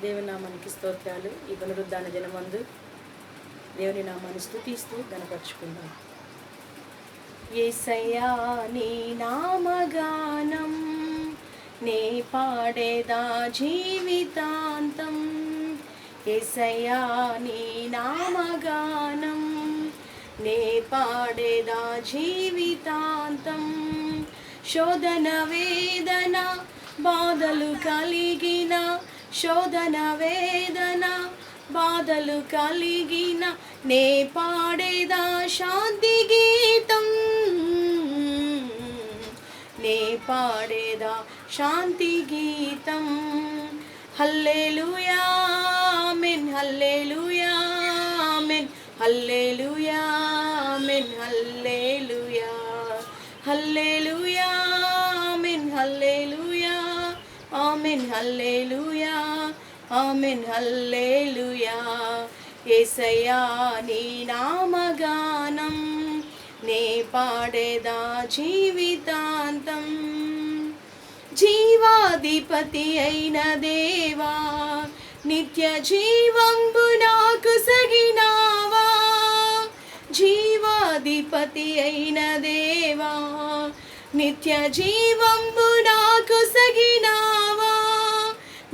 దేవుని నామానికి స్తోత్రాలు. ఈ పునరుద్ధాన దినమందు దేవుని నామాన్ని స్తుతిస్తూ గణపరుచుకుందాం. యేసయ్యా నీ నామగానం నే పాడేదా జీవితాంతం. యేసయ్యా నీ నామగానం నే పాడేదా జీవితాంతం. శోధన వేదన బాధలు కలిగిన, శోధన వేదన బాధలు కలిగిన నే పాడేదా శాంతి గీతం. నే పాడేదా శాంతి గీతం. హల్లెలూయా ఆమేన్, హల్లెలూయా ఆమేన్, హల్లెలూయా ఆమేన్, హల్లెలూయా, హల్లెలూయా ఆమేన్, హల్లెలూయా ఆమేన్, హల్లెలూయా ఆమేన్, హల్లెలూయా. యేసయ్యా నీ నామగానం నే పాడేదా జీవితాంతం. జీవాధిపతి అయిన దేవా నిత్య జీవంబు నాకు సగినావా. జీవాధిపతి అయిన దేవా నిత్య జీవంబు నాకు సగినావా.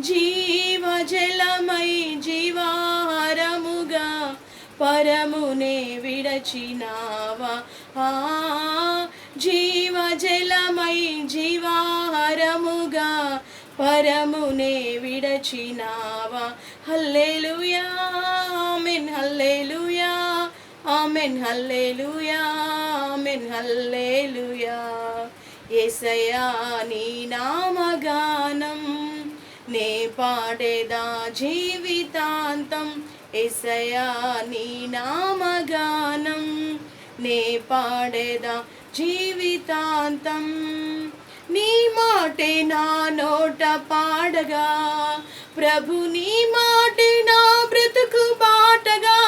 జీవజలమై జీవాహారముగా పరమునే విడచినావా. జీవజలమై జీవాహారముగా పరమునే విడచినావా. హల్లెలూయా ఆమేన్, హల్లెలూయా ఆమేన్, హల్లెలూయా ఆమేన్, హల్లెలూయా. యేసయ్యా నీ నామగానం నే పాడేదా జీవితాంతం. యేసయ్యా నీ నామగానం నే పాడేదా జీవితాంతం. నీ మాటే నా నోట పాడగా ప్రభు, నీ మాటే నా బ్రతుకు బాటగా.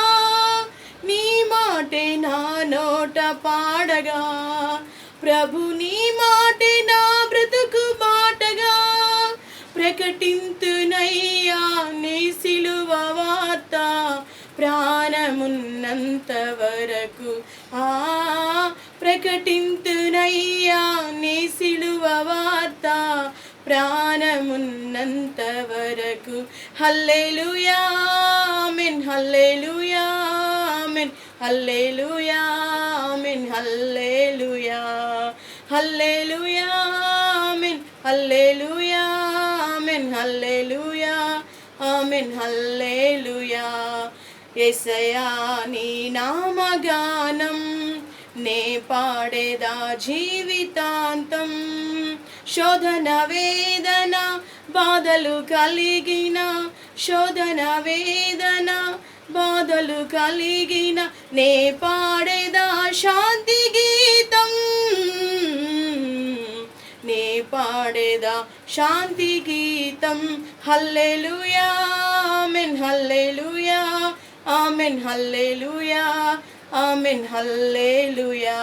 నీ మాటే నా నోట పాడగా ప్రభు, నీ మాటే నా బ్రతుకు బాటగా. ప్రకటింతునయ్యా నీ సిలువ వార్త ప్రాణమున్నంత వరకు. ప్రకటింతునయ్యా నీ సిలువ వార్త ప్రాణమున్నంత వరకు. హల్లెలూయా ఆమేన్, హల్లెలూయా ఆమేన్, హల్లెలూయా ఆమేన్, హల్లెలూయా, హల్లెలూయా ఆమేన్, హల్లెలూయా ఆమేన్, హల్లెలూయా ఆమేన్, హల్లెలూయా. యేసయ్యా నీ నామగానం నే పాడేదా జీవితాంతం. శోధన వేదన బాధలు కలిగిన, శోధన వేదన బాధలు కలిగిన నే పాడేదా శాంతి గీతం. నే పాడేదా శాంతి గీతం. హల్లెలూయా ఆమేన్, హల్లెలూయా ఆమేన్, హల్లెలూయా ఆమేన్, హల్లెలూయా,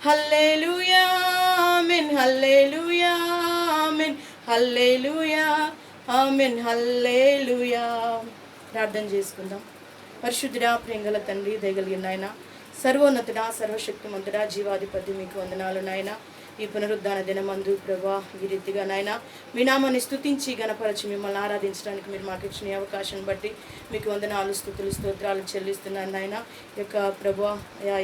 హల్లెలూయా ఆమేన్, హల్లెలూయా ఆమేన్, హల్లెలూయా ఆమేన్, హల్లెలూయా. ప్రార్థన చేసుకుందాం. పరిశుద్ధుడా, ప్రేంగల తండ్రి, దయగలిగిన నాయన, సర్వోన్నతుడా, సర్వశక్తిమంతుడా, జీవాధిపతి మీకు వందనాలు నాయన. ఈ పునరుద్ధాన దినమందు ప్రభా ఈ రీతిగా నాయన మీ నామాన్ని స్తుతించి గణపరచి మిమ్మల్ని ఆరాధించడానికి మీరు మాకు ఇచ్చిన అవకాశం బట్టి మీకు వందనాలు, స్తుతులు, స్తోత్రాలు చెల్లిస్తున్నాను నాయన. ఈ యొక్క ప్రభా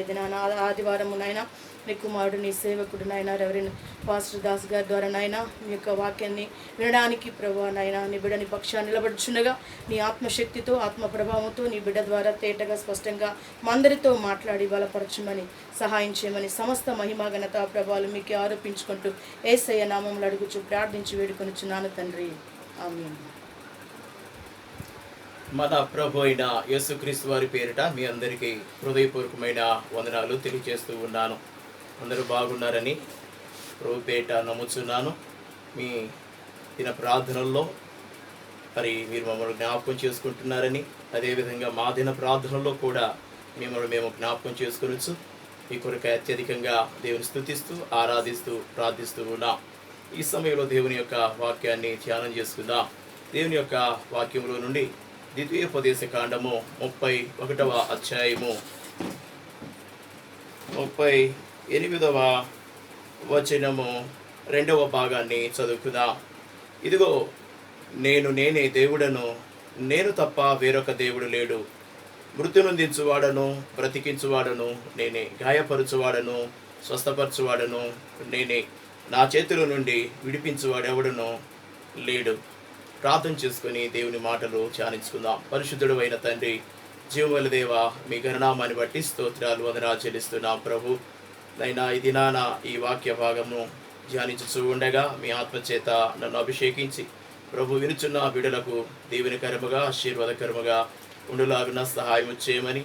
ఈ దినాన ఆదివారము నాయన నీ కుమారుడు నీ సేవకుడు నాయన రెవరెండ్ పాస్టర్ దాస్ గారి ద్వారా నాయన మీ యొక్క వాక్యాన్ని వినడానికి ప్రభా నాయన నీ బిడ్డని పక్షాన్ని నిలబడుచుండగా నీ ఆత్మశక్తితో ఆత్మ ప్రభావంతో నీ బిడ్డ ద్వారా తేటగా స్పష్టంగా మా అందరితో మాట్లాడి బలపరచమని సహాయం చేయమని సమస్త మహిమా ఘనత ప్రభావాలు మీకు ఆరోపించుకుంటూ యేసయ్య నామములో అడుగుచు ప్రార్థించి వేడుకొనుచున్నాను తండ్రి, ఆమేన్. మన ప్రభు అయిన యేసుక్రీస్తు వారి పేరిట మీ అందరికీ హృదయపూర్వకమైన వందనాలు తెలియజేస్తూ ఉన్నాను. అందరూ బాగున్నారని ప్రభు పేరిట నమ్ముచున్నాను. మీ దిన ప్రార్థనల్లో మరి మీరు మమ్మల్ని జ్ఞాపకం చేసుకుంటున్నారని, అదేవిధంగా మా దిన ప్రార్థనల్లో కూడా మిమ్మల్ని మేము జ్ఞాపకం చేసుకొనొచ్చు. మీ కొరకు అత్యధికంగా దేవుని స్తుతిస్తూ ఆరాధిస్తూ ప్రార్థిస్తూ ఉన్నాం. ఈ సమయంలో దేవుని యొక్క వాక్యాన్ని ధ్యానం చేసుకుందాం. దేవుని యొక్క వాక్యంలో నుండి ద్వితీయోపదేశ కాండము 31వ అధ్యాయము 38వ వచనము 2వ భాగాన్ని చదువుకుందాం. ఇదిగో నేనే దేవుడను, నేను తప్ప వేరొక దేవుడు లేడు. మృత్యునందించువాడను, బ్రతికించువాడను నేనే, గాయపరచువాడను, స్వస్థపరచువాడను నేనే, నా చేతుల నుండి విడిపించువాడెవడను లేడు. ప్రార్థన చేసుకుని దేవుని మాటలు ధ్యానించుకుందాం. పరిశుద్ధుడు అయిన తండ్రి, జీవముల దేవ, మీ గణనామాన్ని బట్టి స్తోత్రాలు వందనాలు చెల్లిస్తున్నాం ప్రభు. నైనా ఈ దినాన ఈ వాక్య భాగము ధ్యానించుతూ ఉండగా మీ ఆత్మచేత నన్ను అభిషేకించి ప్రభు వినుచున్న బిడ్డలకు దీవెనకరముగా ఆశీర్వాదకరముగా ఉండులాగున సహాయం చేయమని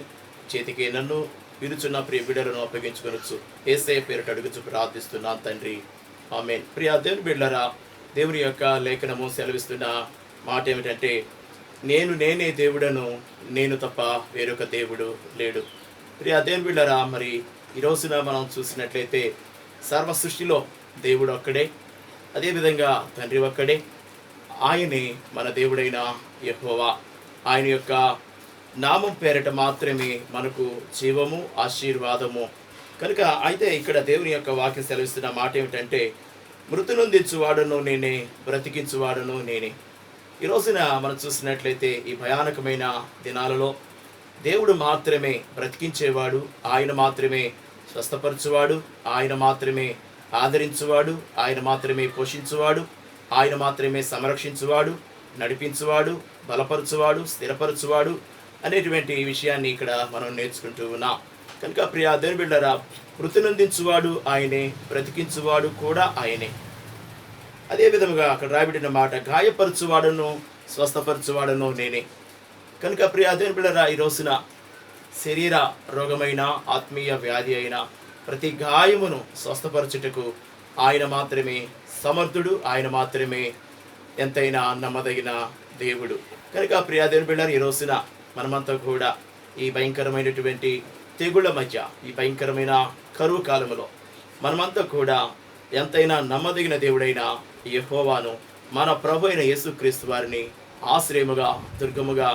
చేతికి నన్ను వినుచున్న ప్రియ బిడ్డలను అప్పగించుకొనొచ్చు యేసయ్య పేరిట అడుగుచు ప్రార్థిస్తున్నాను తండ్రి, ఆమేన్. ప్రియ దేవుని బిడ్డలారా, దేవుని యొక్క లేఖనము సెలవిస్తున్న మాట ఏమిటంటే, నేనే దేవుడను, నేను తప్ప వేరొక దేవుడు లేడు. ప్రియ దేవుని బిడ్డలారా, మరి ఈ రోజున మనం చూసినట్లయితే సర్వ సృష్టిలో దేవుడు ఒక్కడే, అదేవిధంగా తండ్రి ఒక్కడే. ఆయనే మన దేవుడైన యెహోవా. ఆయన యొక్క నామం పేరిట మాత్రమే మనకు జీవము, ఆశీర్వాదము. కనుక అయితే ఇక్కడ దేవుని యొక్క వాక్యం సెలవిస్తున్న మాట ఏమిటంటే, మృతునందించువాడను నేనే, బ్రతికించువాడను నేనే. ఈ రోజున మనం చూసినట్లయితే ఈ భయానకమైన దినాలలో దేవుడు మాత్రమే బ్రతికించేవాడు, ఆయన మాత్రమే స్వస్థపరచువాడు, ఆయన మాత్రమే ఆదరించువాడు, ఆయన మాత్రమే పోషించువాడు, ఆయన మాత్రమే సంరక్షించువాడు, నడిపించువాడు, బలపరచువాడు, స్థిరపరచువాడు అనేటువంటి విషయాన్ని ఇక్కడ మనం నేర్చుకుంటూ ఉన్నాం. కనుక ప్రియ దేవుని బిడ్డలారా, మృతునందించువాడు ఆయనే, బ్రతికించువాడు కూడా ఆయనే. అదే విధముగా అక్కడ రాయబడిన మాట, గాయపరచువాడను, స్వస్థపరచువాడను నేనే. కనుక ప్రియ దేవుని బిడ్డలారా, ఈ రోజున శరీర రోగమైన, ఆత్మీయ వ్యాధి అయిన ప్రతి గాయమును స్వస్థపరచుటకు ఆయన మాత్రమే సమర్థుడు, ఆయన మాత్రమే ఎంతైనా నమ్మదగిన దేవుడు. కనుక ప్రియ దేవుని బిడ్డలారా, ఈ రోజున మనమంతా కూడా ఈ భయంకరమైనటువంటి తెగుళ్ళ మధ్య, ఈ భయంకరమైన కరువు కాలములో మనమంతా కూడా ఎంతైనా నమ్మదగిన దేవుడైన యెహోవాను, మన ప్రభు అయిన యేసుక్రీస్తు వారిని ఆశ్రయముగా, దుర్గముగా,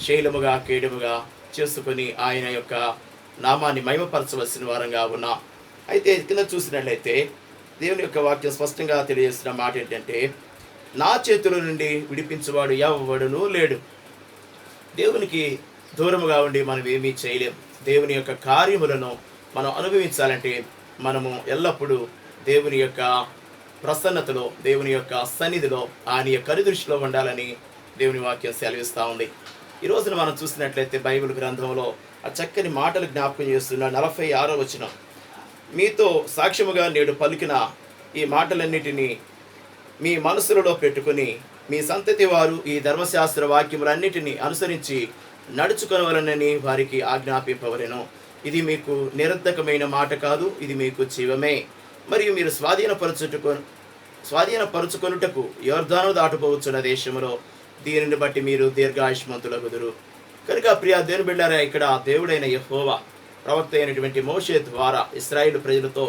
శైలముగా, కేడముగా చేసుకొని ఆయన యొక్క నామాన్ని మహిమపరచవలసిన వారంగా ఉన్నాం. అయితే కింద చూసినట్లయితే దేవుని యొక్క వాక్యం స్పష్టంగా తెలియజేస్తున్న మాట ఏంటంటే, నా చేతుల నుండి విడిపించువాడు ఎవడునూ లేడు. దేవునికి దూరముగా ఉండి మనం ఏమీ చేయలేం. దేవుని యొక్క కార్యములను మనం అనుభవించాలంటే మనము ఎల్లప్పుడూ దేవుని యొక్క ప్రసన్నతలో, దేవుని యొక్క సన్నిధిలో, ఆయన యొక్క కనుదృష్టిలో ఉండాలని దేవుని వాక్యం సెలవిస్తూ ఉంది. ఈ రోజున మనం చూసినట్లయితే బైబిల్ గ్రంథంలో ఆ చక్కని మాటలు జ్ఞాపకం చేస్తున్న 46వ వచనం, మీతో సాక్ష్యముగా నేడు పలికిన ఈ మాటలన్నిటినీ మీ మనసులలో పెట్టుకుని మీ సంతతి వారు ఈ ధర్మశాస్త్ర వాక్యములన్నిటినీ అనుసరించి నడుచుకొనవలనని వారికి ఆజ్ఞాపింపవలెను. ఇది మీకు నిరర్ధకమైన మాట కాదు, ఇది మీకు జీవమే. మరియు మీరు స్వాధీనపరుచుకొనుటకు యొర్దాను దాటపోవచ్చున్న దేశంలో దీనిని బట్టి మీరు దీర్ఘాయుష్మంతులగుదురు. కనుక ప్రియ దేవుని బిడ్డలారా, ఇక్కడ దేవుడైన యెహోవా ప్రవక్త అయినటువంటి మోషే ద్వారా ఇశ్రాయేలు ప్రజలతో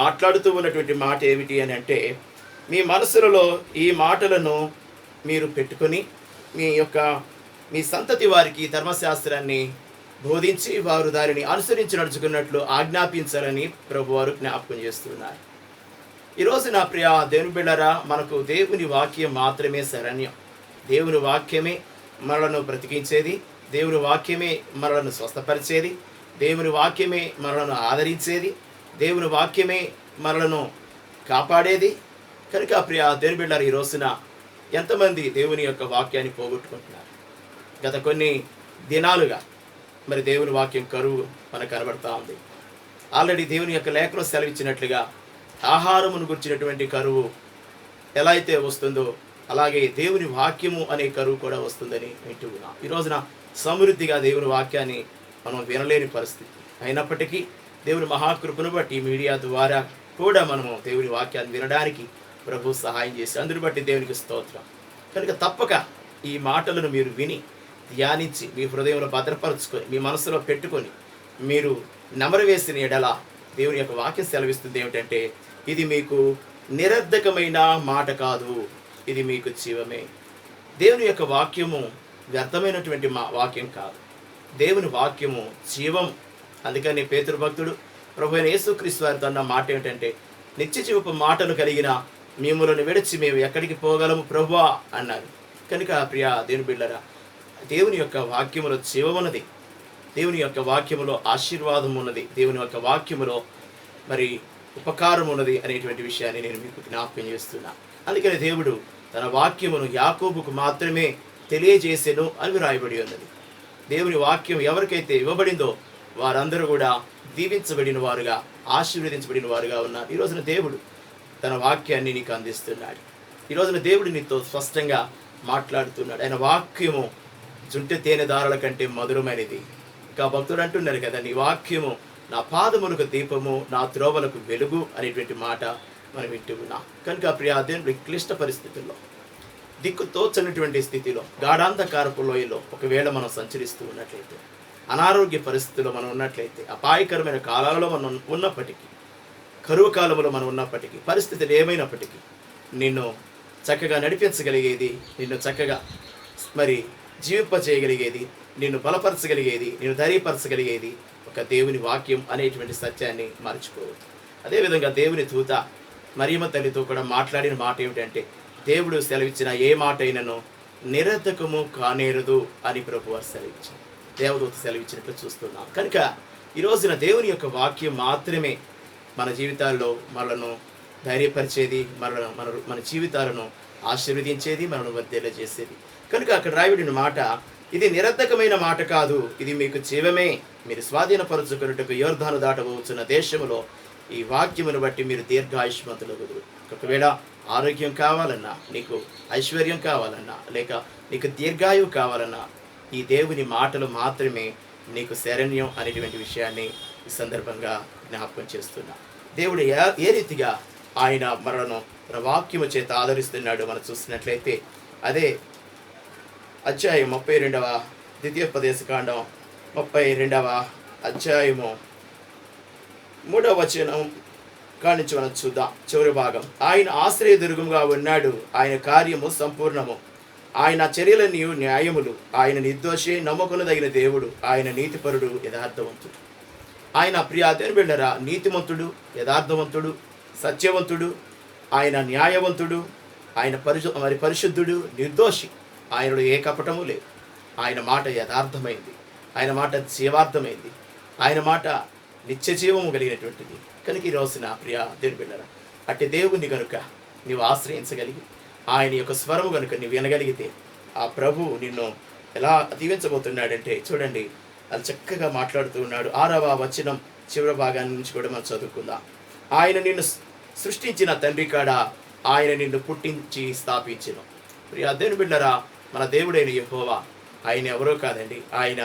మాట్లాడుతూ ఉన్నటువంటి మాట ఏమిటి అని అంటే, మీ మనసులలో ఈ మాటలను మీరు పెట్టుకొని మీ సంతతి వారికి ధర్మశాస్త్రాన్ని బోధించి వారు దానిని అనుసరించి నడుచుకున్నట్లు ఆజ్ఞాపించాలని ప్రభువారు జ్ఞాపకం చేస్తున్నారు. ఈరోజు నా ప్రియ దేవుని బిడ్డలారా, మనకు దేవుని వాక్యం మాత్రమే శరణ్యం. దేవుని వాక్యమే మనలను బ్రతికించేది, దేవుని వాక్యమే మనలను స్వస్థపరిచేది, దేవుని వాక్యమే మనలను ఆదరించేది, దేవుని వాక్యమే మనలను కాపాడేది. కనుక ప్రియ దేవుని బిడ్డలారా, ఈ రోజున ఎంతమంది దేవుని యొక్క వాక్యాన్ని పోగొట్టుకుంటున్నారు? గత కొన్ని దినాలుగా మరి దేవుని వాక్యం కరువు మనకు కనబడతా ఉంది. ఆల్రెడీ దేవుని యొక్క లేఖలో సెలవిచ్చినట్లుగా ఆహారమును గురించినటువంటి కరువు ఎలా అయితే వస్తుందో అలాగే దేవుని వాక్యము అనే కరువు కూడా వస్తుందని వింటూ ఉన్నాం. ఈ రోజున సమృద్ధిగా దేవుని వాక్యాన్ని మనం వినలేని పరిస్థితి అయినప్పటికీ దేవుని మహాకృపను బట్టి మీడియా ద్వారా కూడా మనము దేవుని వాక్యాన్ని వినడానికి ప్రభు సహాయం చేసి అందుని బట్టి దేవునికి స్తోత్రం. కనుక తప్పక ఈ మాటలను మీరు విని ధ్యానించి మీ హృదయంలో భద్రపరుచుకొని మీ మనసులో పెట్టుకొని మీరు నెమరవేసిన ఎడల దేవుని యొక్క వాక్యం సెలవిస్తుంది ఏమిటంటే, ఇది మీకు నిరర్ధకమైన మాట కాదు, ఇది మీకు జీవమే. దేవుని యొక్క వాక్యము వ్యర్థమైనటువంటి వాక్యం కాదు. దేవుని వాక్యము జీవం. అందుకని పేతురు భక్తుడు ప్రభు అయిన యేసుక్రీస్తు వారితో అన్న మాట ఏమిటంటే, నిత్య జీవపు మాటలు కలిగిన మిమ్ములను విడిచి మేము ఎక్కడికి పోగలము ప్రభువా అన్నారు. కనుక ప్రియ దేవుని బిడ్డలారా, దేవుని యొక్క వాక్యములో జీవమున్నది, దేవుని యొక్క వాక్యములో ఆశీర్వాదం ఉన్నది, దేవుని యొక్క వాక్యములో మరి ఉపకారం ఉన్నది అనేటువంటి విషయాన్ని నేను మీకు జ్ఞాపకం చేస్తున్నా. అందుకని దేవుడు తన వాక్యమును యాకోబుకు మాత్రమే తెలియజేసెను అని రాయబడి ఉన్నది. దేవుని వాక్యం ఎవరికైతే ఇవ్వబడిందో వారందరూ కూడా దీవించబడిన వారుగా, ఆశీర్వదించబడిన వారుగా ఉన్నారు. ఈ రోజున దేవుడు తన వాక్యాన్ని నీకు అందిస్తున్నాడు. ఈ రోజున దేవుడు నీతో స్పష్టంగా మాట్లాడుతున్నాడు. ఆయన వాక్యము జుంటె తేనె దారుల కంటే మధురమైనది. ఇంకా భక్తుడు అంటున్నారు కదా, నీ వాక్యము నా పాదములకు దీపము, నా త్రోవలకు వెలుగు అనేటువంటి మాట మనం వింటూ ఉన్నాం. కనుక ప్రియా దేవుని క్లిష్ట పరిస్థితుల్లో, దిక్కు తోచనటువంటి స్థితిలో, గాఢాంధకారపు లోయలో ఒకవేళ మనం సంచరిస్తూ ఉన్నట్లయితే, అనారోగ్య పరిస్థితుల్లో మనం ఉన్నట్లయితే, అపాయకరమైన కాలాలలో మనం ఉన్నప్పటికీ, కరువు కాలంలో మనం ఉన్నప్పటికీ, పరిస్థితులు ఏమైనప్పటికీ నిన్ను చక్కగా నడిపించగలిగేది, నిన్ను చక్కగా మరి జీవింపచేయగలిగేది, నిన్ను బలపరచగలిగేది, నిన్ను ధైర్యపరచగలిగేది ఒక దేవుని వాక్యం అనేటువంటి సత్యాన్ని మర్చిపోవద్దు. అదేవిధంగా దేవుని దూత మరియమ్మ తల్లితో కూడా మాట్లాడిన మాట ఏమిటంటే, దేవుడు సెలవిచ్చిన ఏ మాట అయినను నిరర్ధకము కానేరదు అని ప్రభువారు సెలవిచ్చారు. దేవదూత సెలవిచ్చినట్లు చూస్తున్నాం. కనుక ఈ రోజున దేవుని యొక్క వాక్యం మాత్రమే మన జీవితాల్లో మనలను ధైర్యపరిచేది, మన జీవితాలను ఆశీర్వదించేది, మనను వర్ధిల్లజేసేది. కనుక అక్కడ రాయబడిన మాట, ఇది నిరర్ధకమైన మాట కాదు, ఇది మీకు జీవమే. మీరు స్వాధీనపరచుకున్నట్టుకు యోర్ధాను దాటవచ్చున్న దేశంలో ఈ వాక్యమును బట్టి మీరు దీర్ఘాయుష్మంతులగుదురు. ఒకవేళ ఆరోగ్యం కావాలన్నా, నీకు ఐశ్వర్యం కావాలన్నా, లేక నీకు దీర్ఘాయువు కావాలన్నా, ఈ దేవుని మాటలు మాత్రమే నీకు శరణ్యం అనేటువంటి విషయాన్ని ఈ సందర్భంగా జ్ఞాపకం చేస్తున్నా. దేవుడు ఏ రీతిగా ఆయన మనలను తన వాక్యము చేత ఆదరిస్తున్నాడు మనం చూసినట్లయితే, అదే అధ్యాయం 32వ ద్వితీయోపదేశకాండం 32వ అధ్యాయము 3వ వచనం కానించి మనం చూద్దాం. చివరి భాగం, ఆయన ఆశ్రయదుర్గముగా ఉన్నాడు, ఆయన కార్యము సంపూర్ణము, ఆయన చర్యలన్నీ న్యాయములు, ఆయన నిర్దోషి, నమ్మకముదగిన దేవుడు, ఆయన నీతిపరుడు, యథార్థవంతుడు. ఆయన ప్రియా దేవుని బిడ్డలారా, నీతిమంతుడు, యథార్థవంతుడు, సత్యవంతుడు, ఆయన న్యాయవంతుడు, ఆయన పరిశుద్ధుడు, నిర్దోషి. ఆయనలో ఏ కపటము లేదు. ఆయన మాట యథార్థమైంది, ఆయన మాట జీవార్థమైంది, ఆయన మాట నిత్య జీవము కలిగినటువంటిది. కనుక ఈ రోజున ప్రియా దేవుని బిడ్డలారా, అట్టి దేవుని కనుక నీవు ఆశ్రయించగలిగి, ఆయన యొక్క స్వరము కనుక నీవు వినగలిగితే, ఆ ప్రభువు నిన్ను ఎలా దీవించబోతున్నాడంటే చూడండి, అది చక్కగా మాట్లాడుతూ ఉన్నాడు. 6వ వచనం చివరి భాగాన్ని నుంచి కూడా మనం చదువుకుందాం. ఆయన నిన్ను సృష్టించిన తండ్రి కాడ ఆయన నిన్ను పుట్టించి స్థాపించిన. ప్రియా దేవుని బిడ్డలారా, మన దేవుడైన యెహోవా ఆయన ఎవరో కాదండి, ఆయన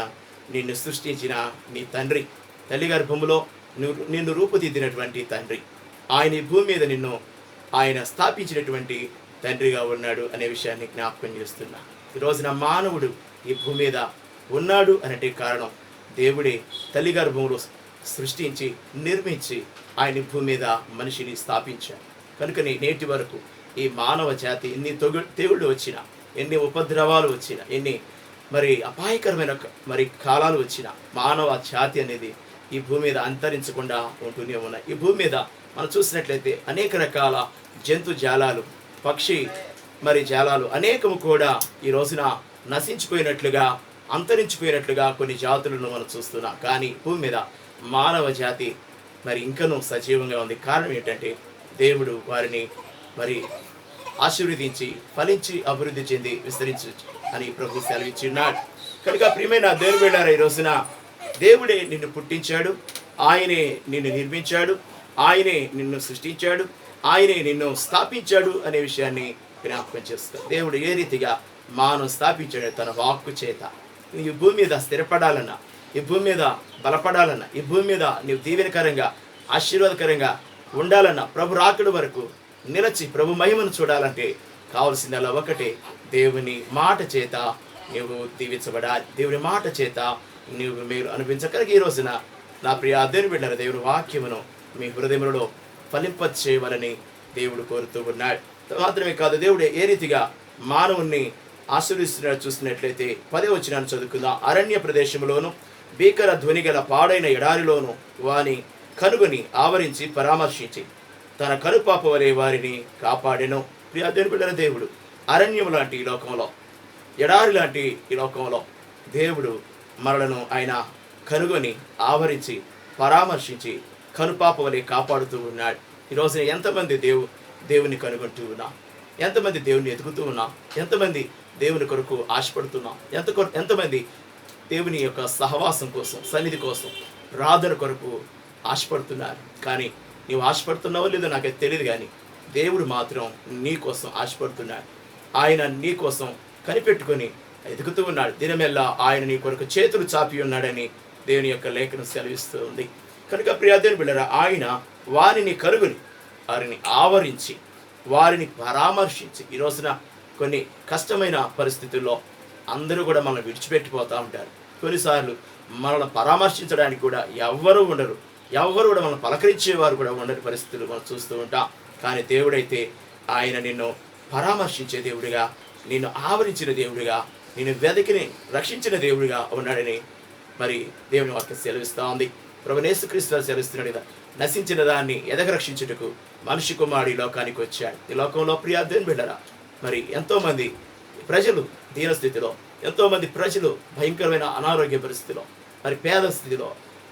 నిన్ను సృష్టించిన నీ తండ్రి, తల్లి గర్భములో నిన్ను రూపుదిద్దినటువంటి తండ్రి, ఆయన ఈ భూమి మీద నిన్ను ఆయన స్థాపించినటువంటి తండ్రిగా ఉన్నాడు అనే విషయాన్ని జ్ఞాపకం చేస్తున్నా. ఈ రోజున మానవుడు ఈ భూమి మీద ఉన్నాడు అంటే కారణం దేవుడే తల్లి గర్భంలో సృష్టించి నిర్మించి ఆయన భూమి మీద మనిషిని స్థాపించాడు. కనుకని నేటి వరకు ఈ మానవ జాతి ఎన్ని తెగుళ్ళు వచ్చినా, ఎన్ని ఉపద్రవాలు వచ్చినా, ఎన్ని మరి అపాయకరమైన మరి కాలాలు వచ్చినా, మానవ జాతి అనేది ఈ భూమి మీద అంతరించకుండా ఉంటూనే ఉన్నాయి. ఈ భూమి మీద మనం చూసినట్లయితే అనేక రకాల జంతు జాలాలు, పక్షి మరి జాలాలు అనేకము కూడా ఈ రోజున నశించిపోయినట్లుగా, అంతరించిపోయినట్లుగా కొన్ని జాతులను మనం చూస్తున్నాం. కానీ భూమి మీద మానవ జాతి మరి ఇంకనూ సజీవంగా ఉంది. కారణం ఏంటంటే దేవుడు వారిని మరి ఆశీర్వదించి ఫలించి అభివృద్ధి చెంది విస్తరించి అని ప్రభు సెలవిచ్చి ఉన్నాడు. కనుక ప్రియమైన దేవుని బిడ్డలారా, ఈ రోజున దేవుడే నిన్ను పుట్టించాడు, ఆయనే నిన్ను నిర్మించాడు, ఆయనే నిన్ను సృష్టించాడు, ఆయనే నిన్ను స్థాపించాడు అనే విషయాన్ని జ్ఞాపకం చేస్తాడు. దేవుడు ఏ రీతిగా మానవ స్థాపించాడు తన వాక్కు చేత. ఈ భూమి మీద స్థిరపడాలన్నా, ఈ భూమి మీద బలపడాలన్నా, ఈ భూమి మీద నీవు దీవెనకరంగా ఆశీర్వాదకరంగా ఉండాలన్నా, ప్రభు రాకడ వరకు నిలచి ప్రభు మహిమను చూడాలంటే కావలసిందల్లా ఒకటే, దేవుని మాట చేత నీవు దీవించబడాలి, దేవుని మాట చేత నీవు మీరు అనిపించగలిగి. ఈ రోజున నా ప్రియ దేవుని బిడ్డల దేవుని వాక్యమును మీ హృదయంలో ఫలింపచేయవలని దేవుడు కోరుతూ ఉన్నాడు. మాత్రమే కాదు, దేవుడు ఏ రీతిగా మానవుణ్ణి ఆశీర్వదిస్తున్నాడు. చూసినట్లయితే 10వ వచనాన్ని చదువుకుందాం. అరణ్య ప్రదేశంలోను భీకర ధ్వని గల పాడైన ఎడారిలోను వాని కనుగొని ఆవరించి పరామర్శించి తన కనుపాప వలె వారిని కాపాడెను. ప్రియదేవుని బిడ్డల దేవుడు అరణ్యం లాంటి ఈ లోకంలో, ఎడారి లాంటి ఈ లోకంలో దేవుడు మనలను ఆయన కనుగొని ఆవరించి పరామర్శించి కనుపాప వలె కాపాడుతూ ఉన్నాడు. ఈరోజున ఎంతమంది దేవుని కనుగొంటూ ఉన్నాం? ఎంతమంది దేవుని ఎదుగుతూ ఉన్నాం? ఎంతమంది దేవుని కొరకు ఆశపడుతున్నాం? ఎంతమంది దేవుని యొక్క సహవాసం కోసం, సన్నిధి కోసం, ప్రార్థన కొరకు ఆశపడుతున్నారు? కానీ నీవు ఆశపడుతున్నావో లేదో నాకైతే తెలియదు, కానీ దేవుడు మాత్రం నీ కోసం ఆశపడుతున్నాడు. ఆయన నీ కోసం కనిపెట్టుకొని ఎదుగుతూ ఉన్నాడు. దినమెల్లా ఆయన నీ కొరకు చేతులు చాపి ఉన్నాడని దేవుని యొక్క లేఖనం సెలవిస్తూ ఉంది. కనుక ప్రియదేవుని బిడ్డలారా, ఆయన వారిని కనుగొని వారిని ఆవరించి వారిని పరామర్శించి, ఈ రోజున కొన్ని కష్టమైన పరిస్థితుల్లో అందరూ కూడా మనల్ని విడిచిపెట్టిపోతూ ఉంటారు. కొన్నిసార్లు మనల్ని పరామర్శించడానికి కూడా ఎవ్వరూ ఉండరు, ఎవ్వరు కూడా మనల్ని పలకరించేవారు కూడా ఉండని పరిస్థితులు మనం చూస్తూ ఉంటాం. కానీ దేవుడైతే ఆయన నిన్ను పరామర్శించే దేవుడిగా, నిన్ను ఆవరించిన దేవుడిగా, నిన్ను వెతికిని రక్షించిన దేవుడిగా ఉన్నాడని మరి దేవుని వాక్యం సెలవిస్తూ ఉంది. ప్రభువైన యేసుక్రీస్తు వారు సెలవిస్తున్నాడు కదా, నశించిన దాన్ని రక్షించుటకు మనిషి కుమారుడు ఈ లోకానికి వచ్చాడు. ఈ లోకంలో ప్రియదేవుని బిడ్డలారా, మరి ఎంతోమంది ప్రజలు దీనస్థితిలో, ఎంతోమంది ప్రజలు భయంకరమైన అనారోగ్య పరిస్థితిలో, మరి పేద స్థితిలో,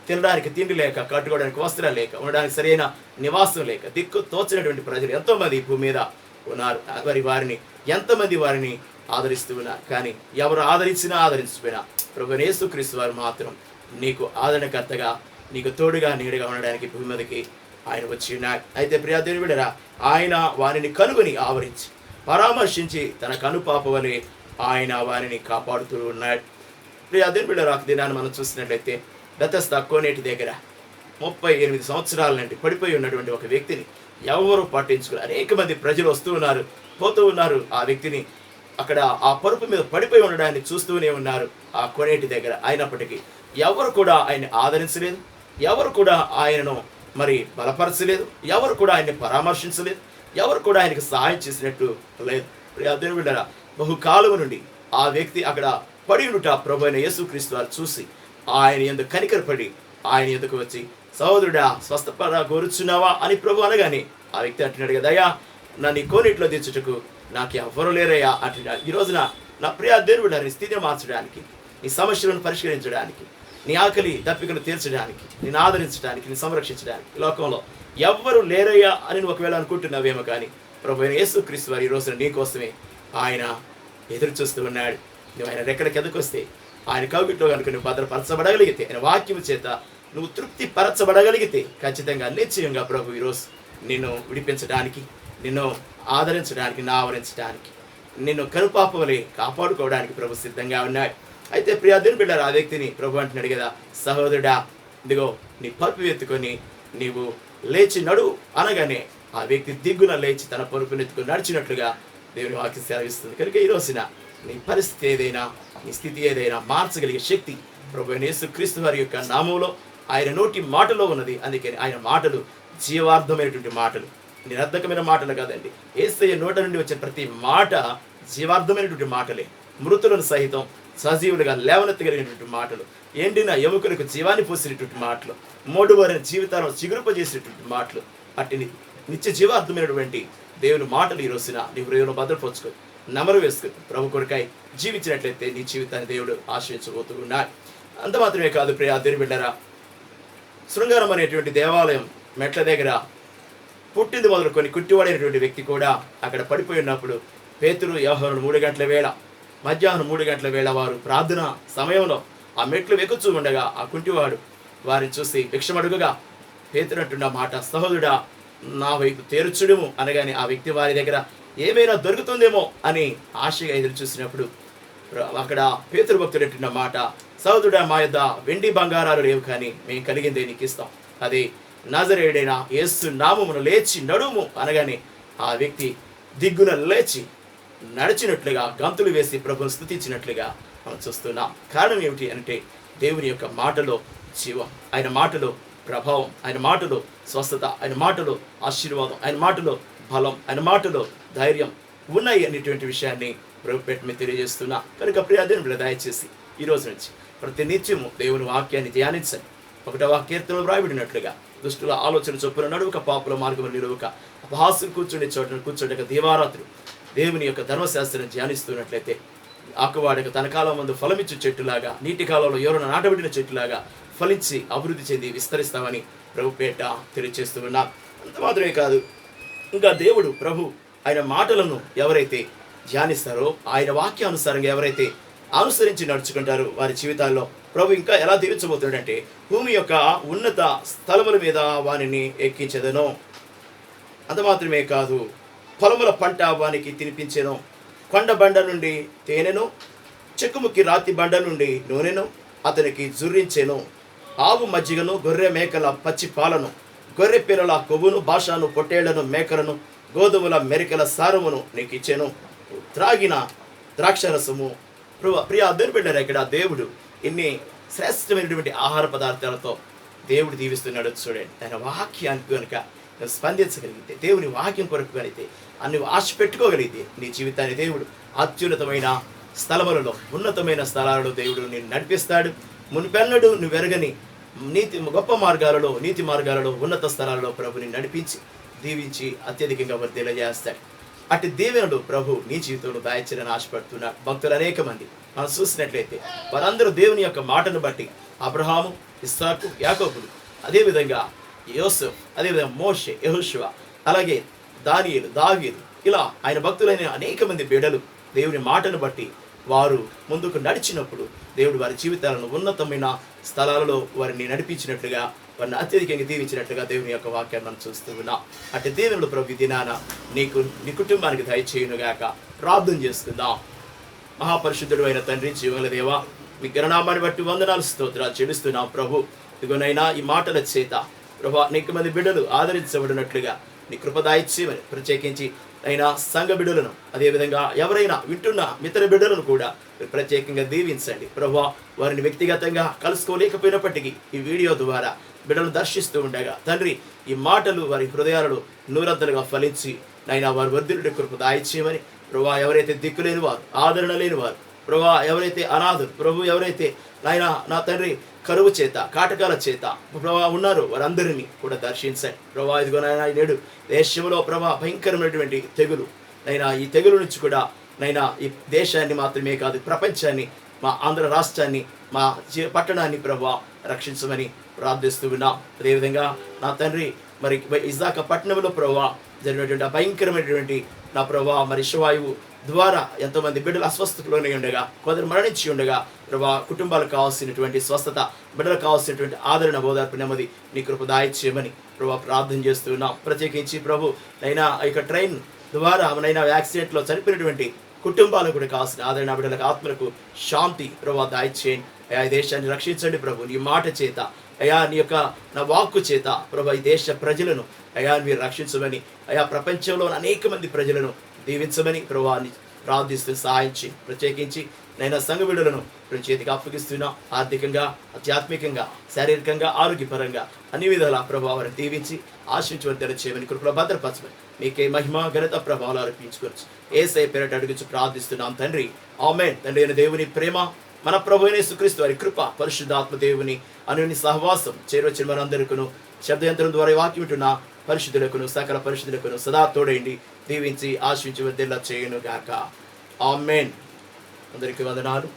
తినడానికి తిండి లేక, కట్టుకోవడానికి వస్త్రాలు లేక, ఉండడానికి సరైన నివాసం లేక, దిక్కు తోచినటువంటి ప్రజలు ఎంతోమంది భూమి మీద ఉన్నారు. మరి ఎంతమంది వారిని ఆదరిస్తూ ఉన్నారు. కానీ ఎవరు ఆదరించినా ఆదరించిపోయినా ప్రభువైన యేసుక్రీస్తు వారు మాత్రం నీకు ఆదరణకర్తగా, నీకు తోడుగా, నీడుగా ఉండడానికి భూమి మీదకి ఆయన వచ్చి ఉన్నాడు. అయితే ప్రియదేవుని బిడ్డలారా, ఆయన వారిని కనుగొని ఆవరించి పరామర్శించి తన కనుపాప వలె ఆయన వారిని కాపాడుతూ ఉన్నాడు. ప్రియదేవుని బిడ్డలారా, దినాన్ని మనం చూసినట్లయితే బెతెస్దా కోనేటి దగ్గర 38 సంవత్సరాల నుండి పడిపోయి ఉన్నటువంటి ఒక వ్యక్తిని ఎవరు పట్టించుకుని అనేక మంది ప్రజలు వస్తూ ఉన్నారు, పోతూ ఉన్నారు. ఆ వ్యక్తిని అక్కడ ఆ పరుపు మీద పడిపోయి ఉండడాన్ని చూస్తూనే ఉన్నారు ఆ కోనేటి దగ్గర. అయినప్పటికీ ఎవరు కూడా ఆయన్ని ఆదరించలేదు, ఎవరు కూడా ఆయనను మరి బలపరచలేదు, ఎవరు కూడా ఆయన్ని పరామర్శించలేదు, ఎవరు కూడా ఆయనకు సహాయం చేసినట్టు లేదు. ప్రియదేవుని బిడ్డలారా, బహుకాలం నుండి ఆ వ్యక్తి అక్కడ పడి ఉండుట ప్రభువైన యేసుక్రీస్తు వారు చూసి ఆయన యందు కనికరపడి ఆయన యందుకు వచ్చి, సహోదరుడా స్వస్థపడ కోరుచున్నావా అని ప్రభు అనగానే ఆ వ్యక్తి అంటున్నాడు కదా, అయ్యా నన్ను ఈ కోనేటిలో దించుటకు నాకు ఎవ్వరు లేరయ్యా అంటున్నాడు. ఈ రోజున నా ప్రియ దేవుడు నీ స్థితిని మార్చడానికి, నీ సమస్యలను పరిష్కరించడానికి, నీ ఆకలి దప్పికను తీర్చడానికి, నేను ఆదరించడానికి, నేను సంరక్షించడానికి ఈ లోకంలో ఎవ్వరు లేరయ్యా అని నువ్వు ఒకవేళ అనుకుంటున్నావేమో, కానీ ప్రభువైన యేసుక్రీస్తు వారు ఈ రోజున నీ కోసమే ఆయన ఎదురు చూస్తూ ఉన్నాడు. నువ్వు ఆయన రెక్కడికి ఎదుకొస్తే, ఆయన కౌగిట్లో కనుక నువ్వు భద్రపరచబడగలిగితే, ఆయన వాక్యము చేత నువ్వు తృప్తి పరచబడగలిగితే ఖచ్చితంగా నిశ్చయంగా ప్రభు ఈరోజు నిన్ను విడిపించడానికి, నిన్ను ఆదరించడానికి, నిన్ను ఆవరించడానికి, నిన్ను కనుపాప వలె కాపాడుకోవడానికి ప్రభు సిద్ధంగా ఉన్నాడు. అయితే ప్రియదేవుని బిడ్డలారా, ఆ వ్యక్తిని ప్రభు అంటున్నాడు కదా, సహోదరుడా ఇదిగో నీ పరుపు ఎత్తుకొని నీవు లేచి నడు అనగానే ఆ వ్యక్తి దిగ్గున లేచి తన పరుపుని ఎత్తుకొని నడిచినట్లుగా దేవుని వాక్యం సెలవిస్తుంది. కనుక ఈ రోజున నీ పరిస్థితి ఏదైనా, నీ స్థితి ఏదైనా మార్చగలిగే శక్తి ప్రభువైన యేసుక్రీస్తు వారి యొక్క నామంలో, ఆయన నోటి మాటలో ఉన్నది. అందుకని ఆయన మాటలు జీవార్థమైనటువంటి మాటలు, నిరర్ధకమైన మాటలు కాదండి. యేసయ్య నోట నుండి వచ్చిన ప్రతి మాట జీవార్థమైనటువంటి మాటలే. మృతులను సహితం సజీవులుగా లేవనెత్తగలిగినటువంటి మాటలు, ఎండిన ఎముకలకు జీవాన్ని పోసినటువంటి మాటలు, మోడువారిన జీవితాలను చిగురుపజేసినటువంటి మాటలు, అట్టి నిత్య జీవార్థమైనటువంటి దేవుని మాటలు ఈ రోజున నీ హృదయంలో భద్రపరుచుకొని నమరు వేసుకుని ప్రభు కొరకై జీవించినట్లయితే నీ జీవితాన్ని దేవుడు ఆశ్రయించబోతూ ఉన్నాడు. అంత మాత్రమే కాదు ప్రియదేవుని బిడ్డలారా, శృంగారం అనేటువంటి దేవాలయం మెట్ల దగ్గర పుట్టింది మొదలుకొని కుట్టివాడైనటువంటి వ్యక్తి కూడా అక్కడ పడిపోయి ఉన్నప్పుడు పేతురు యోహాను 3 గంటల వేళ, మధ్యాహ్నం 3 గంటల వేళ వారు ప్రార్థన సమయంలో ఆ మెట్లు వెక్కుచూ ఉండగా ఆ కుంటివాడు వారిని చూసి భిక్షమడుగుగా పేతురు అంటున్న మాట, సహోదరుడా నా వైపు తేరుచుడుము అనగానే ఆ వ్యక్తి వారి దగ్గర ఏమైనా దొరుకుతుందేమో అని ఆశగా ఎదురు చూసినప్పుడు అక్కడ పేతురు భక్తుడు అంటున్న మాట, సహోదరుడా మా యొద్ద వెండి బంగారాలు లేవు, కానీ మేము కలిగిందే నీకు ఇస్తాం, అది నజరేయుడైన యేసు నామమున లేచి నడుము అనగానే ఆ వ్యక్తి దిగ్గున లేచి నడిచినట్లుగా, గంతులు వేసి ప్రభువును స్తుతించినట్లుగా మనం చూస్తున్నాం. కారణం ఏమిటి అంటే దేవుని యొక్క మాటలో జీవం, ఆయన మాటలో ప్రభావం, ఆయన మాటలో స్వస్థత, ఆయన మాటలో ఆశీర్వాదం, ఆయన మాటలో బలం, ఆయన మాటలో ధైర్యం ఉన్నాయి అనేటువంటి విషయాన్ని ప్రభు పేట మీద తెలియజేస్తున్నా. కనుక ప్రియాదేవుని దయచేసి ఈ రోజు నుంచి ప్రతి నిత్యము దేవుని వాక్యాన్ని ధ్యానించండి. 1వ కీర్తనలో వ్రాయబడినట్లుగా దుష్టుల ఆలోచన చొప్పున నడువక, పాపుల మార్గం నిలువక, అపహాస్యం కూర్చుండే చోట కూర్చోటక, దీవారాత్రులు దేవుని యొక్క ధర్మశాస్త్రం ధ్యానిస్తున్నట్లయితే ఆకువాడక తన కాలం ముందు ఫలమిచ్చు చెట్టులాగా, నీటి కాలంలో ఎవరైనా నాటబడిన చెట్టులాగా ఫలించి అభివృద్ధి చెంది విస్తరిస్తామని ప్రభు పేట తెలియజేస్తూ ఉన్నాం. అంత మాత్రమే కాదు, ఇంకా దేవుడు ప్రభు ఆయన మాటలను ఎవరైతే ధ్యానిస్తారో, ఆయన వాక్యానుసారంగా ఎవరైతే అనుసరించి నడుచుకుంటారో వారి జీవితాల్లో ప్రభు ఇంకా ఎలా దీవించబోతున్నాడంటే, భూమి యొక్క ఉన్నత స్థలముల మీద వానిని ఎక్కించెదను. అంత మాత్రమే కాదు, పొలముల పంట వానికి తినిపించెను. కొండ బండ నుండి తేనెను, చెక్కుముక్కి రాతి బండ నుండి నూనెను అతనికి జుర్రించెను. ఆవు మజ్జిగను, గొర్రె మేకల పచ్చి పాలను, గొర్రె పిల్లల కొవ్వును, భాషను, పొట్టేళ్లను, మేకలను, గోధుమల మెరికల సారమును నీకు ఇచ్చెను. త్రాగిన ద్రాక్షరసము. ప్రియ అద్దరు పెట్టారు. ఇక్కడ దేవుడు ఇన్ని శ్రేష్టమైనటువంటి ఆహార పదార్థాలతో దేవుడు దీవిస్తున్నాడు. చూడండి, ఆయన వాక్యానికి కనుక స్పందించగలిగితే, దేవుని వాక్యం కొరకు కలిగితే, అన్ని ఆశ పెట్టుకోగలిగితే నీ జీవితాన్ని దేవుడు అత్యున్నతమైన స్థలములలో, ఉన్నతమైన స్థలాలలో దేవుడు నేను నడిపిస్తాడు. మునిపెన్నడు నువ్వు ఎరగని గొప్ప మార్గాలలో, నీతి మార్గాలలో, ఉన్నత స్థలాలలో ప్రభుని నడిపించి దీవించి అత్యధికంగా వర్ధిల్ల చేస్తాడు. అటు దీవెనలు ప్రభు నీ జీవితంలో దాయిచ్చాలని ఆశపడుతున్నారు భక్తులు అనేక మంది. మనం చూసినట్లయితే వారందరూ దేవుని యొక్క మాటను బట్టి అబ్రహాము, ఇస్సాకు, యాకోబులు, అదేవిధంగా యోసెఫ్, అదేవిధంగా మోషే, యెహోషువ, అలాగే దానియేలు, దావీదు, ఇలా ఆయన భక్తులైన అనేక మంది బిడ్డలు దేవుని మాటను బట్టి వారు ముందుకు నడిచినప్పుడు దేవుడు వారి జీవితాలను ఉన్నతమైన స్థలాలలో వారిని నడిపించినట్లుగా, వారిని అత్యధికంగా దీవించినట్లుగా దేవుని యొక్క వాక్యాన్ని మనం చూస్తూ ఉన్నాం. అటు దేవునుడు ప్రభు దినాన నీకు, నీ కుటుంబానికి దయచేయునుగాక. ప్రార్థన చేసుకుందాం. మహాపరిశుద్ధుడు అయిన తండ్రి, జీవగల దేవా, మీ గణనామాన్ని బట్టి వందనాలు, స్తోత్రాలు చెల్లిస్తున్నాం ప్రభు. ఇదిగోనైనా ఈ మాటల చేత ప్రభు అనేక మంది బిడ్డలు ఆదరించబడినట్లుగా నీ కృప దయచేయమని, ప్రత్యేకించి అయినా సంఘ బిడ్డలను, అదేవిధంగా ఎవరైనా వింటున్న మిత్ర బిడ్డలను కూడా ప్రత్యేకంగా దీవించండి ప్రభు. వారిని వ్యక్తిగతంగా కలుసుకోలేకపోయినప్పటికీ ఈ వీడియో ద్వారా బిడ్డలు దర్శిస్తూ ఉండగా తండ్రి, ఈ మాటలు వారి హృదయాలలో నూరంతలుగా ఫలించి నైనా వారి వర్ధిల్లుడి కృప దయచేయమని ప్రభు. ఎవరైతే దిక్కులేని వారు, ఆదరణ లేని వారు ప్రభు, ఎవరైతే అనాథులు ప్రభు, ఎవరైతే నాయన నా తండ్రి కరువు చేత, కాటకాల చేత ప్రభా ఉన్నారో వారందరినీ కూడా దర్శించండి ప్రభా. ఇదిగో నాయన నేడు దేశంలో ప్రభా భయంకరమైనటువంటి తెగులు, నైనా ఈ తెగులు నుంచి కూడా నైనా ఈ దేశాన్ని మాత్రమే కాదు ప్రపంచాన్ని, మా ఆంధ్ర రాష్ట్రాన్ని, మా పట్టణాన్ని ప్రభా రక్షించమని ప్రార్థిస్తూ ఉన్నాం. అదేవిధంగా నా తండ్రి మరి ఇజాక పట్టణంలో ప్రభా జరిగినటువంటి భయంకరమైనటువంటి నా ప్రభా మరి శివాయువు ద్వారా ఎంతోమంది బిడ్డలు అస్వస్థతలోనే ఉండగా, కొందరు మరణించి ఉండగా ప్రభా కుటుంబాలకు కావాల్సినటువంటి స్వస్థత, బిడ్డలకు కావాల్సినటువంటి ఆదరణ, ఓదార్పు, నెమ్మది నీ కృప దయచేయమని ప్రభా ప్రార్థన చేస్తూ ఉన్నాం. ప్రత్యేకించి ప్రభు నైనా ఇక ట్రైన్ ద్వారా నైనా యాక్సిడెంట్లో చనిపోయినటువంటి కుటుంబాలకు కూడా కావాల్సిన ఆదరణ, బిడ్డలకు ఆత్మలకు శాంతి ప్రభా దయచేయండి. అయా ఈ దేశాన్ని రక్షించండి ప్రభు. నీ మాట చేత, అయా నీ యొక్క నా వాక్కు చేత ప్రభా ఈ దేశ ప్రజలను అయా మీరు రక్షించమని, అయా ప్రపంచంలో అనేక మంది ప్రజలను దీవించమని ప్రభువాన్ని ప్రార్థిస్తూ సహాయించి, ప్రత్యేకించి నైనా సంఘ బిడ్డలను చేతికి అప్పగిస్తున్నా. ఆర్థికంగా, ఆధ్యాత్మికంగా, శారీరకంగా, ఆరోగ్యపరంగా అన్ని విధాల ప్రభావాన్ని దీవించి ఆశించవద్దని చేయమని కృపలో భద్రపరచమని మీకే మహిమ, ఘనత, ప్రభావాలు అర్పించుకోవచ్చు. యేసయ్య పేరట అడుగుచు ప్రార్థిస్తున్నాం తండ్రి, ఆమేన్. తండ్రి అయిన దేవుని ప్రేమ, మన ప్రభు అయిన యేసుక్రీస్తు వారి కృప, పరిశుద్ధాత్మ దేవుని అనుని సహవాసం చేరొచ్చిన మనందరికీ శబ్దయంత్రం ద్వారా వాక్యం వింటున్న పరిశుద్ధులకును సకల పరిశుద్ధులకును సదా తోడైండి, దీవించి ఆశించి వర్ధిల్ల చేయును గాక. ఆమేన్. అందరికీ వందనాలు.